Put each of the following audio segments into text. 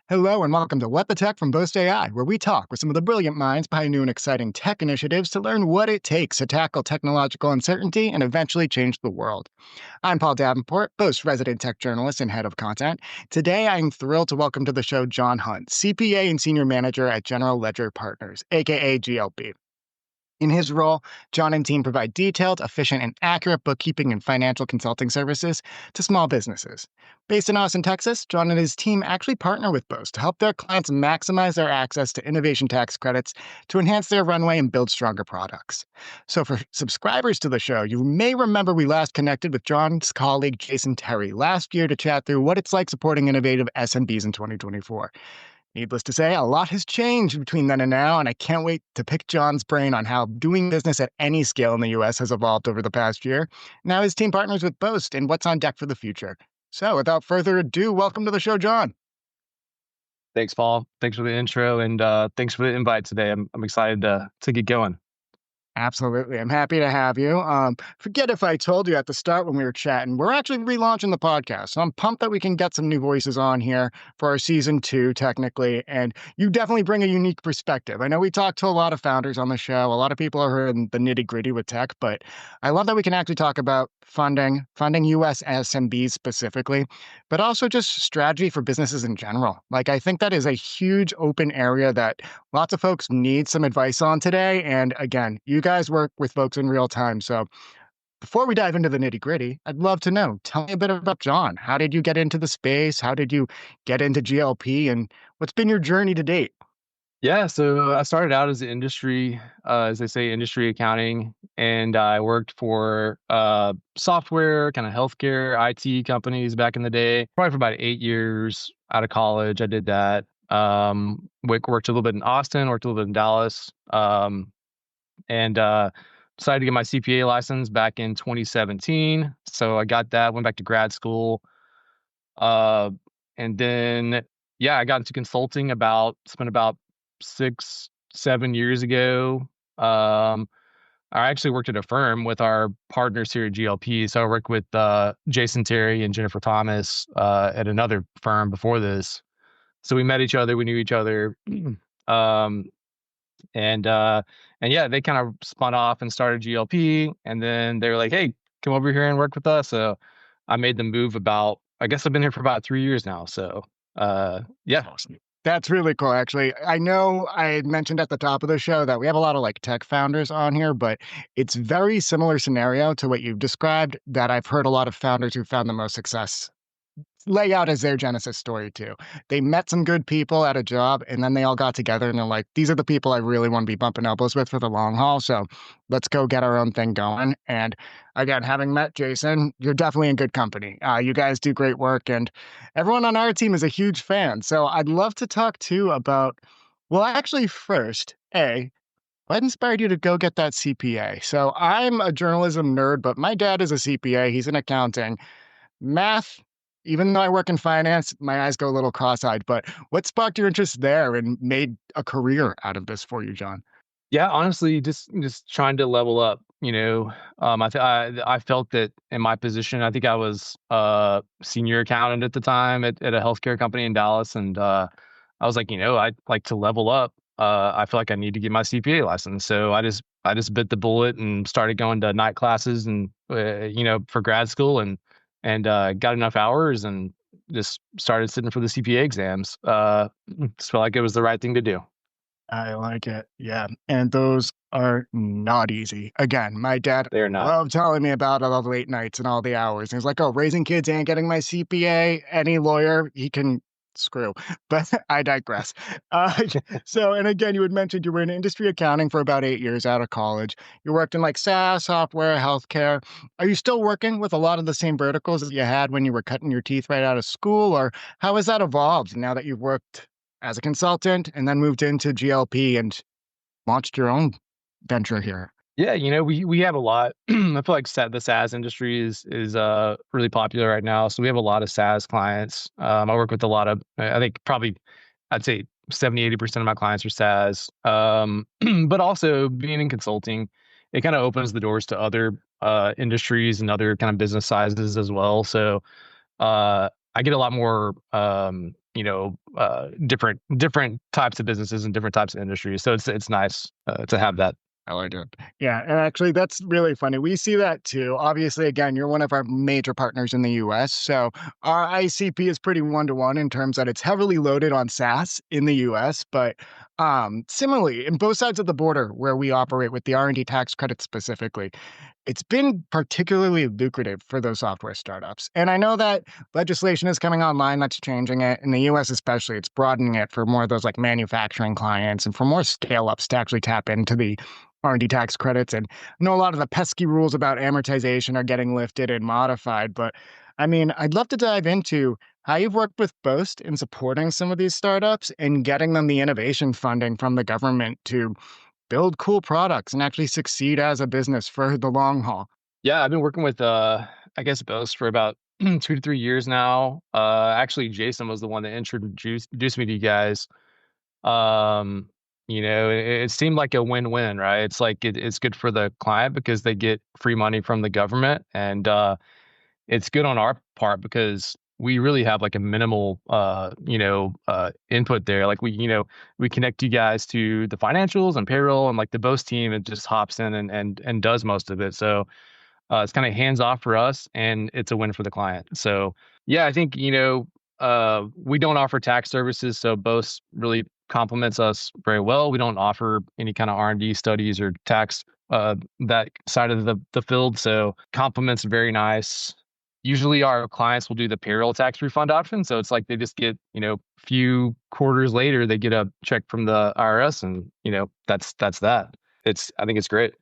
Hello and welcome to What the Tech from Boast AI, where we talk with some of the brilliant minds behind new and exciting tech initiatives to learn what it takes to tackle technological uncertainty and eventually change the world. I'm Paul Davenport, Boast resident tech journalist and head of content. Today, I'm thrilled to welcome to the show John Hunt, CPA and Senior Manager at General Ledger Partners, aka GLP. In his role, John and team provide detailed, efficient, and accurate bookkeeping and financial consulting services to small businesses. Based in Austin, Texas, John and his team actually partner with Boast to help their clients maximize their access to innovation tax credits to enhance their runway and build stronger products. So, for subscribers to the show, you may remember we last connected with John's colleague Jason Terry last year to chat through what it's like supporting innovative SMBs in 2024. Needless to say, a lot has changed between then and now, and I can't wait to pick John's brain on how doing business at any scale in the US has evolved over the past year. Now his team partners with Boast and what's on deck for the future. So without further ado, welcome to the show, John. Thanks, Paul. Thanks for the intro, and thanks for the invite today. I'm excited to get going. Absolutely. I'm happy to have you. Forget if I told you at the start when we were chatting, we're actually relaunching the podcast. So I'm pumped that we can get some new voices on here for our season 2, technically. And you definitely bring a unique perspective. I know we talked to a lot of founders on the show. A lot of people are in the nitty gritty with tech, but I love that we can actually talk about funding US SMBs specifically, but also just strategy for businesses in general. Like, I think that is a huge open area that lots of folks need some advice on today. And again, you guys work with folks in real time. So before we dive into the nitty gritty, I'd love to know, tell me a bit about John. How did you get into the space? How did you get into GLP? And what's been your journey to date? Yeah, so I started out as as they say, industry accounting, and I worked for software, kind of healthcare, IT companies back in the day. Probably for about 8 years out of college, I did that. Worked a little bit in Austin, worked a little bit in Dallas, and decided to get my CPA license back in 2017. So I got that, went back to grad school, and then I got into consulting spent about 6-7 years ago. I actually worked at a firm with our partners here at GLP. So I worked with Jason Terry and Jennifer Thomas at another firm before this. So we met each other, we knew each other. um, and yeah, they kind of spun off and started GLP, and then they were like, "Hey, come over here and work with us." So I made the move I guess I've been here for about 3 years now. So yeah. Awesome. That's really cool, actually. I know I mentioned at the top of the show that we have a lot of like tech founders on here, but it's very similar scenario to what you've described that I've heard a lot of founders who found the most success lay out as their genesis story too. They met some good people at a job and then they all got together and they're like, these are the people I really want to be bumping elbows with for the long haul. So let's go get our own thing going. And again, having met Jason, you're definitely in good company. You guys do great work and everyone on our team is a huge fan. So I'd love to talk too about, well, actually first, what inspired you to go get that CPA? So I'm a journalism nerd, but my dad is a CPA. He's in accounting. Math, even though I work in finance, my eyes go a little cross-eyed. But what sparked your interest there and made a career out of this for you, John? Yeah, honestly, just trying to level up. I felt that in my position, I think I was a senior accountant at the time at a healthcare company in Dallas, and I was like, I'd like to level up. I feel like I need to get my CPA license, so I just bit the bullet and started going to night classes and for grad school, and got enough hours and just started sitting for the CPA exams. Just felt like it was the right thing to do. I like it. Yeah. And those are not easy. Again, my dad They're not. loved telling me about all the late nights and all the hours. And he's like, oh, raising kids and getting my CPA, any lawyer, he can screw. But I digress. Uh, and again, you had mentioned you were in industry accounting for about 8 years out of college. You worked in like SaaS, software, healthcare. Are you still working with a lot of the same verticals that you had when you were cutting your teeth right out of school? Or how has that evolved now that you've worked as a consultant and then moved into GLP and launched your own venture here? Yeah, we have a lot. I feel like the SaaS industry is really popular right now. So we have a lot of SaaS clients. I work with a lot of, I think probably I'd say 70-80% of my clients are SaaS. But also being in consulting, it kind of opens the doors to other industries and other kind of business sizes as well. So I get a lot more different types of businesses and different types of industries. So it's nice to have that. I like it. Yeah, and actually, that's really funny. We see that too. Obviously, again, you're one of our major partners in the US. So our ICP is pretty one to one in terms that it's heavily loaded on SaaS in the US. But similarly, in both sides of the border where we operate with the R&D tax credit specifically, it's been particularly lucrative for those software startups. And I know that legislation is coming online that's changing it. In the US, especially, it's broadening it for more of those like manufacturing clients and for more scale ups to actually tap into the R&D tax credits. And I know a lot of the pesky rules about amortization are getting lifted and modified, but I mean, I'd love to dive into how you've worked with Boast in supporting some of these startups and getting them the innovation funding from the government to build cool products and actually succeed as a business for the long haul. Yeah, I've been working with I guess Boast for about 2 to 3 years now. Actually, Jason was the one that introduced me to you guys. Um, it seemed like a win-win, right? It's like it's good for the client because they get free money from the government, and it's good on our part because we really have like a minimal input there. Like we connect you guys to the financials and payroll, and like the Boast team, it just hops in and does most of it. So it's kind of hands off for us, and it's a win for the client. So yeah, I think we don't offer tax services, so Boast really complements us very well. We don't offer any kind of R&D studies or tax that side of the field, so complements very nice. Usually, our clients will do the payroll tax refund option, so it's like they just get few quarters later they get a check from the IRS, and that's that. I think it's great.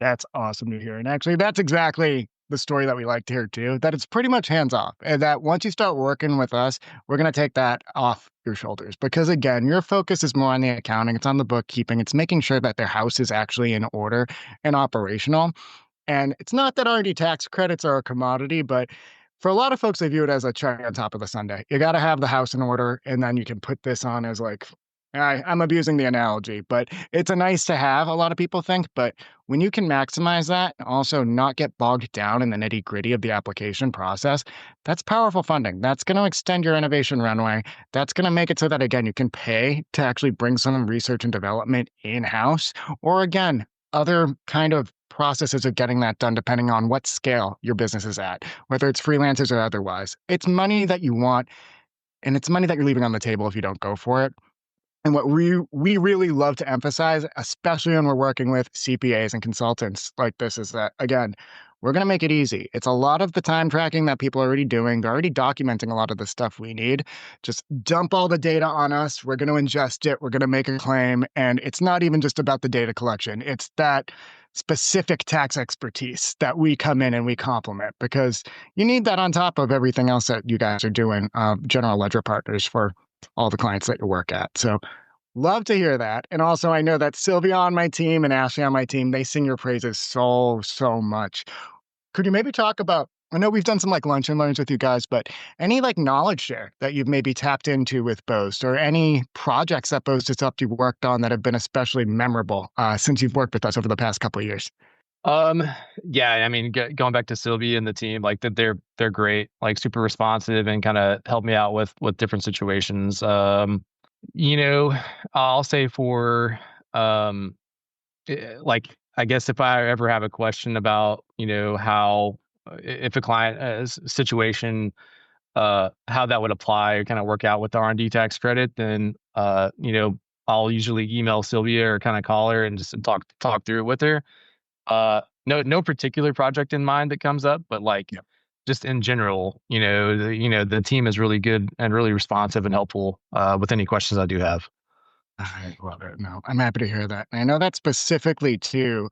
That's awesome to hear. And actually, that's exactly the story that we like to hear too, that it's pretty much hands off. And that once you start working with us, we're going to take that off your shoulders. Because again, your focus is more on the accounting, it's on the bookkeeping, it's making sure that their house is actually in order and operational. And it's not that R&D tax credits are a commodity, but for a lot of folks, they view it as a cherry on top of the sundae. You got to have the house in order, and then you can put this on as like, I'm abusing the analogy, but it's a nice to have, a lot of people think. But when you can maximize that and also not get bogged down in the nitty gritty of the application process, that's powerful funding. That's going to extend your innovation runway. That's going to make it so that, again, you can pay to actually bring some research and development in house, or again, other kind of processes of getting that done depending on what scale your business is at, whether it's freelancers or otherwise. It's money that you want, and it's money that you're leaving on the table if you don't go for it. And what we really love to emphasize, especially when we're working with CPAs and consultants like this, is that, again, we're going to make it easy. It's a lot of the time tracking that people are already doing. They're already documenting a lot of the stuff we need. Just dump all the data on us. We're going to ingest it. We're going to make a claim. And it's not even just about the data collection. It's that specific tax expertise that we come in and we complement, because you need that on top of everything else that you guys are doing, general ledger partners for all the clients that you work at. So love to hear that. And also, I know that Sylvia on my team and Ashley on my team, they sing your praises so, so much. Could you maybe talk about, I know we've done some like lunch and learns with you guys, but any like knowledge share that you've maybe tapped into with Boast, or any projects that Boast has helped you worked on that have been especially memorable since you've worked with us over the past couple of years? Um, yeah, I mean, going back to Sylvie and the team, like that they're great, like super responsive and kind of help me out with different situations. You know, I'll say for like I guess if I ever have a question about how if a client situation how that would apply or kind of work out with the R&D tax credit, then I'll usually email Sylvia or kind of call her and just talk through it with her. No particular project in mind that comes up, but like just in general, the team is really good and really responsive and helpful with any questions I do have. I love it. No, I'm happy to hear that. And I know that specifically too,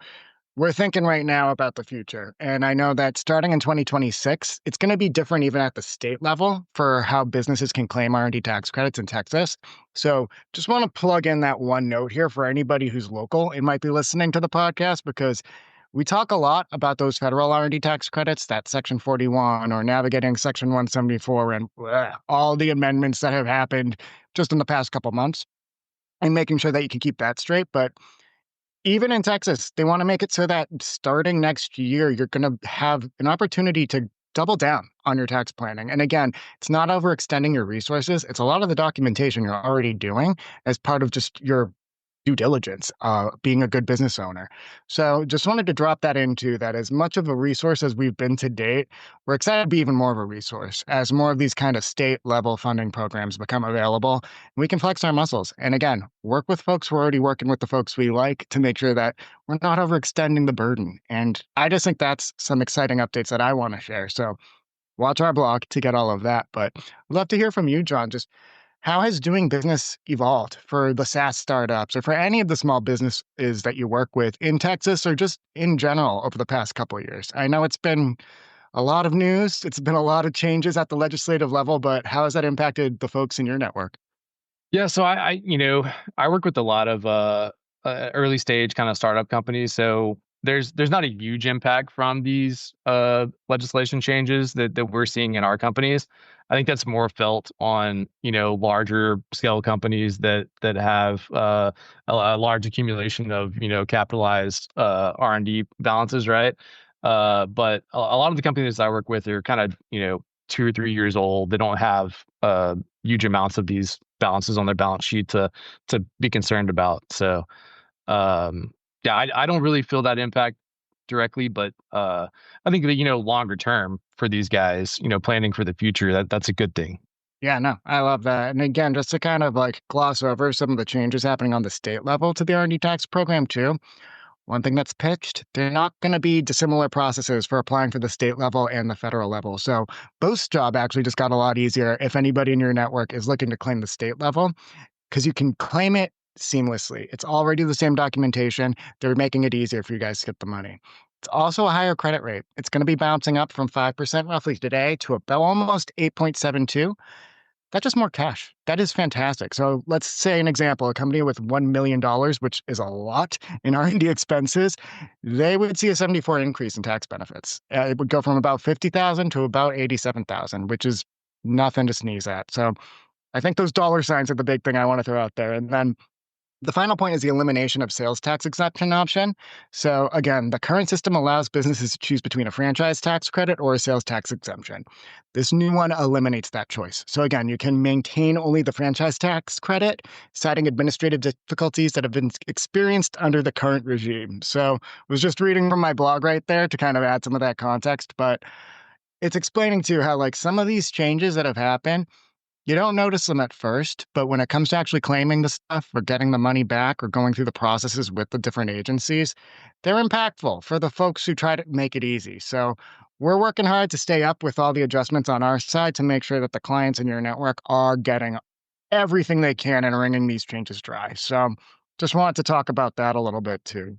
we're thinking right now about the future. And I know that starting in 2026, it's going to be different even at the state level for how businesses can claim R&D tax credits in Texas. So just want to plug in that one note here for anybody who's local and might be listening to the podcast, because we talk a lot about those federal R&D tax credits, that Section 41 or navigating Section 174, and all the amendments that have happened just in the past couple months, and making sure that you can keep that straight. But even in Texas, they want to make it so that starting next year, you're going to have an opportunity to double down on your tax planning. And again, it's not overextending your resources. It's a lot of the documentation you're already doing as part of just your due diligence, being a good business owner. So just wanted to drop that into that as much of a resource as we've been to date, we're excited to be even more of a resource as more of these kind of state level funding programs become available. We can flex our muscles. And again, work with folks who are already working with the folks we like to make sure that we're not overextending the burden. And I just think that's some exciting updates that I want to share. So watch our blog to get all of that. But I'd love to hear from you, John. Just how has doing business evolved for the SaaS startups or for any of the small businesses that you work with in Texas or just in general over the past couple of years? I know it's been a lot of news, it's been a lot of changes at the legislative level, but how has that impacted the folks in your network? Yeah, so I work with a lot of early stage kind of startup companies. So there's not a huge impact from these legislation changes that we're seeing in our companies. I think that's more felt on larger scale companies that have a large accumulation of capitalized R&D balances, right? But a lot of the companies I work with are kind of 2 or 3 years old. They don't have huge amounts of these balances on their balance sheet to be concerned about. So yeah, I don't really feel that impact directly, but I think that longer term for these guys, planning for the future, that's a good thing. Yeah, no, I love that. And again, just to kind of like gloss over some of the changes happening on the state level to the R&D tax program too. One thing that's pitched, they're not going to be dissimilar processes for applying for the state level and the federal level. So Boast's job actually just got a lot easier if anybody in your network is looking to claim the state level, because you can claim it seamlessly. It's already the same documentation. They're making it easier for you guys to get the money. It's also a higher credit rate. It's going to be bouncing up from 5% roughly today to about almost 8.72. That's just more cash. That is fantastic. So let's say an example, a company with $1 million, which is a lot in R&D expenses, they would see a 74 increase in tax benefits. It would go from about 50,000 to about 87,000, which is nothing to sneeze at. So I think those dollar signs are the big thing I want to throw out there. And then the final point is the elimination of sales tax exemption option. So again, the current system allows businesses to choose between a franchise tax credit or a sales tax exemption. This new one eliminates that choice. So again, you can maintain only the franchise tax credit, citing administrative difficulties that have been experienced under the current regime. So I was just reading from my blog right there to kind of add some of that context, but it's explaining to you how like some of these changes that have happened, you don't notice them at first, but when it comes to actually claiming the stuff or getting the money back or going through the processes with the different agencies, they're impactful for the folks who try to make it easy. So we're working hard to stay up with all the adjustments on our side to make sure that the clients in your network are getting everything they can and wringing these changes dry. So just wanted to talk about that a little bit too.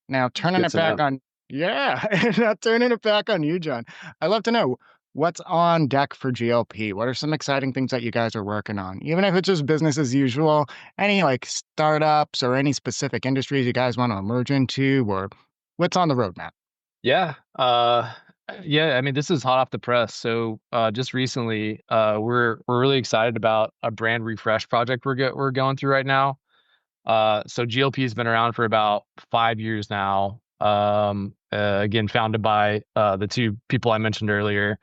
Now, It's turning good it to back know. on, yeah, now turning it back on you, John. I'd love to know what's on deck for GLP. What are some exciting things that you guys are working on? Even if it's just business as usual, any like startups or any specific industries you guys want to emerge into, or what's on the roadmap? Yeah. Yeah, I mean, this is hot off the press. So just recently, we're really excited about a brand refresh project we're going through right now. So GLP has been around for about 5 years now. Again, founded by the two people I mentioned earlier.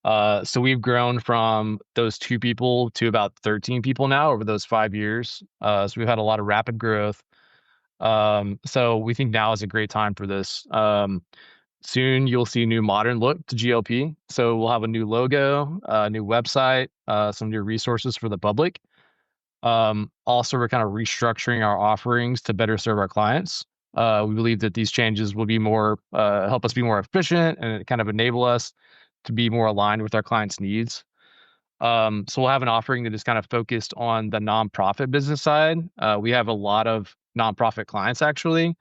So we've grown from those two people to about 13 people now over those 5 years. So we've had a lot of rapid growth. So we think now is a great time for this. Soon you'll see a new modern look to GLP. So we'll have a new logo, a new website, some new resources for the public. Also, we're kind of restructuring our offerings to better serve our clients. We believe that these changes will be more help us be more efficient and kind of enable us to be more aligned with our clients' needs. So we'll have an offering that is kind of focused on the nonprofit business side. We have a lot of nonprofit clients actually,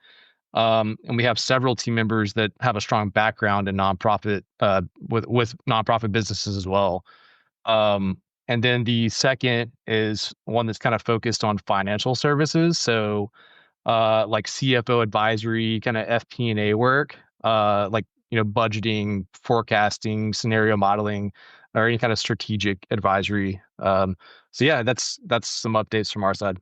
and we have several team members that have a strong background in nonprofit with nonprofit businesses as well. And then the second is one that's kind of focused on financial services. So, like CFO advisory, kind of FP&A work, like, budgeting, forecasting, scenario modeling, or any kind of strategic advisory. So yeah, that's some updates from our side.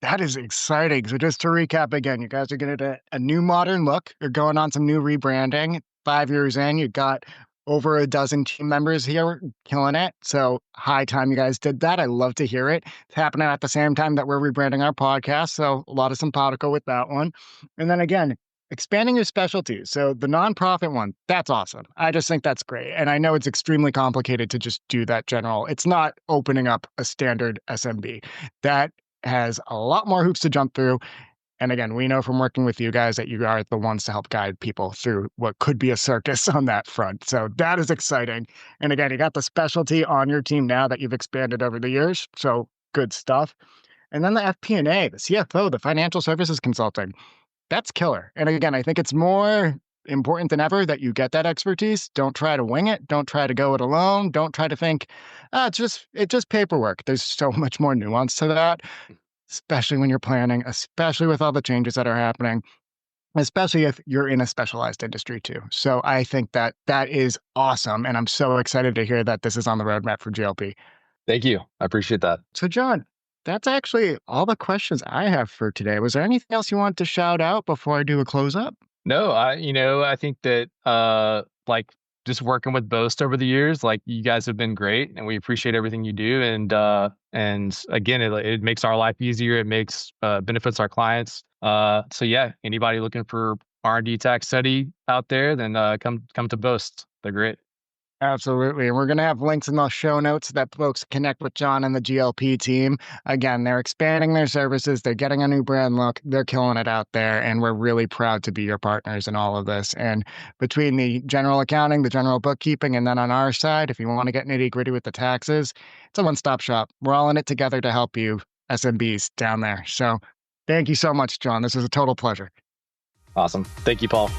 That is exciting. So just to recap again, you guys are getting a new modern look. You're going on some new rebranding. 5 years in, you got over a dozen team members here killing it. So high time you guys did that. I love to hear it. It's happening at the same time that we're rebranding our podcast. So a lot of simpatico with that one. And then again, expanding your specialties. So the nonprofit one, that's awesome. I just think that's great. And I know it's extremely complicated to just do that general. It's not opening up a standard SMB. That has a lot more hoops to jump through. And again, we know from working with you guys that you are the ones to help guide people through what could be a circus on that front. So that is exciting. And again, you got the specialty on your team now that you've expanded over the years. So good stuff. And then the FP&A, the CFO, the financial services consulting, that's killer. And again, I think it's more important than ever that you get that expertise. Don't try to wing it. Don't try to go it alone. Don't try to think, it's just paperwork. There's so much more nuance to that, especially when you're planning, especially with all the changes that are happening, especially if you're in a specialized industry too. So I think that that is awesome. And I'm so excited to hear that this is on the roadmap for GLP. Thank you. I appreciate that. So, John, that's actually all the questions I have for today. Was there anything else you want to shout out before I do a close up? No, I think that like just working with Boast over the years, like you guys have been great and we appreciate everything you do. And again, it makes our life easier. It makes benefits our clients. So yeah, anybody looking for R&D tax study out there, then come to Boast. They're great. Absolutely. And we're going to have links in the show notes so that folks connect with John and the GLP team. Again, they're expanding their services. They're getting a new brand look. They're killing it out there. And we're really proud to be your partners in all of this. And between the general accounting, the general bookkeeping, and then on our side, if you want to get nitty gritty with the taxes, it's a one-stop shop. We're all in it together to help you SMBs down there. So thank you so much, John. This was a total pleasure. Awesome. Thank you, Paul.